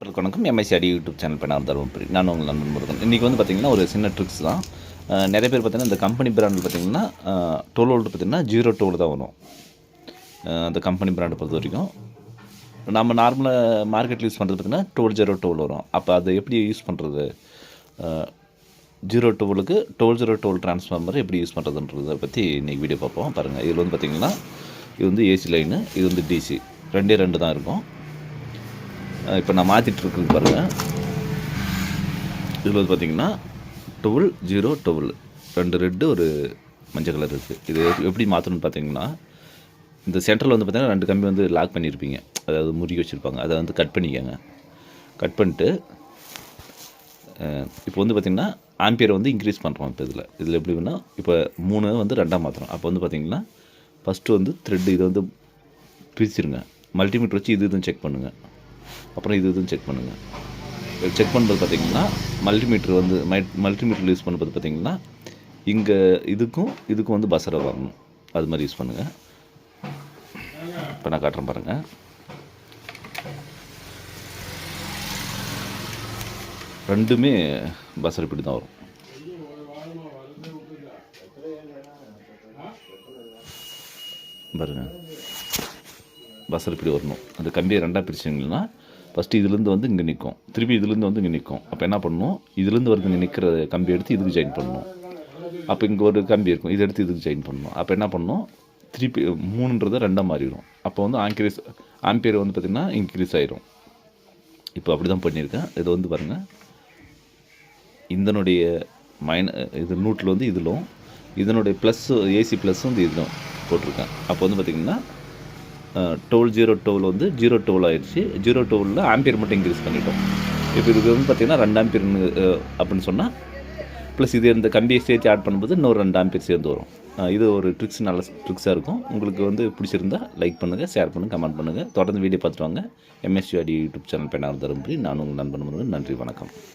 வணக்கம். எம்எஸ்சிஆடி YouTube channel பேனார் Dharmapuri. நான் உங்கள் நண்பன் முருகன். இன்றைக்கி வந்து பார்த்திங்கன்னா ஒரு சின்ன ட்ரிக்ஸ் தான். நிறைய பேர் பார்த்திங்கன்னா இந்த கம்பெனி பிராண்டில் பார்த்திங்கன்னா 12 வோல்ட் பார்த்திங்கன்னா 0 தான் வரும். அந்த கம்பெனி பிராண்டை பொறுத்த வரைக்கும் நம்ம நார்மலாக மார்க்கெட்டில் யூஸ் பண்ணுறது பார்த்திங்கன்னா 12 வரும். அப்போ அதை எப்படி யூஸ் பண்ணுறது, 0 12 டிரான்ஸ்ஃபார்மர் எப்படி யூஸ் பண்ணுறதுன்றதை பற்றி இன்றைக்கி வீடியோ பார்ப்போம். பாருங்கள், இதில் வந்து பார்த்திங்கன்னா இது வந்து ஏசி லைனு, இது வந்து டிசி, ரெண்டு தான் இருக்கும். இப்போ நான் மாற்றிட்டுருக்குது பாருங்கள். இதில் வந்து பார்த்திங்கன்னா 12 2 ரெட்டு ஒரு மஞ்சள் கலர் இருக்குது. இது எப்படி மாற்றணும்னு பார்த்தீங்கன்னா, இந்த சென்டரில் வந்து பார்த்திங்கன்னா 2 கம்பி வந்து லாக் பண்ணியிருப்பீங்க, அதாவது முறுக்கி வச்சுருப்பாங்க. அதை வந்து கட் பண்ணிக்கோங்க. கட் பண்ணிட்டு இப்போ வந்து பார்த்திங்கன்னா ஆம்பியரை வந்து இன்க்ரீஸ் பண்ணுறோம். இப்போ இதில் எப்படி வேணால் இப்போ 3 வந்து 2 மாற்றுறோம். அப்போ வந்து பார்த்திங்கன்னா ஃபஸ்ட்டு வந்து த்ரெட்டு இதை வந்து பிரிச்சுருங்க. மல்டிமீட்டர் வச்சு இதுவும் செக் பண்ணுங்கள். அப்புறம் இதுவும் செக் பண்ணுங்கள். செக் பண்ணுறது பார்த்திங்கன்னா மல்டிமீட்டர் யூஸ் பண்ணுறது பார்த்திங்கன்னா இங்கே இதுக்கும் வந்து பஸ்ஸரை வரணும். அது மாதிரி யூஸ் பண்ணுங்கள். இப்போ நான் காட்டுறேன் பாருங்கள். ரெண்டுமே பஸ்ஸர் இப்படி தான் வரும். பாருங்கள், பஸ்ஸர் இப்படி வரணும். அந்த கம்பியை 2 பிரிச்சிங்கன்னா ஃபஸ்ட்டு இதுலேருந்து வந்து இங்கே நிற்கும், திருப்பி இதுலேருந்து வந்து இங்கே நிற்கும். அப்போ என்ன பண்ணணும், இதுலேருந்து வருது இங்கே நிற்கிற கம்பி எடுத்து இதுக்கு ஜாயின் பண்ணணும். அப்போ இங்கே ஒரு கம்பி இருக்கும், இதை எடுத்து இதுக்கு ஜாயின் பண்ணணும். அப்போ என்ன பண்ணணும், திருப்பி 3ன்றது 2 மாறிடும். அப்போ வந்து ஆம்பியர் வந்து பார்த்திங்கன்னா இன்க்ரீஸ் ஆகிடும். இப்போ அப்படி தான் பண்ணியிருக்கேன். இதை வந்து பாருங்கள், இதனுடைய இது நூட்டில் வந்து இதிலும், இதனுடைய ப்ளஸ் ஏசி ப்ளஸ் வந்து இதிலும் போட்டிருக்கேன். அப்போ வந்து பார்த்திங்கன்னா 12 வந்து 0 ஆயிடுச்சு. 0 ஆம்பியர் மட்டும் இன்க்ரீஸ் பண்ணிட்டோம். இப்போ இதுக்கு வந்து பார்த்திங்கன்னா 2 ஆம்பியர்னு அப்படின்னு சொன்னால் ப்ளஸ் இது இந்த கம்பியை சேர்த்து ஆட் பண்ணும்போது இன்னொரு 2 ஆம்பியர் சேர்ந்து வரும். இது ஒரு நல்ல ட்ரிக்ஸாக இருக்கும். உங்களுக்கு வந்து பிடிச்சிருந்தா லைக் பண்ணுங்கள், ஷேர் பண்ணுங்கள், கமெண்ட் பண்ணுங்கள். தொடர்ந்து வீடியோ பார்த்துட்டு வாங்க. எம்எஸ்சிஆடி யூடியூப் சேனல் பேனார் தருமபுரி. நான் உங்கள் நண்பன் முருகன். நன்றி, வணக்கம்.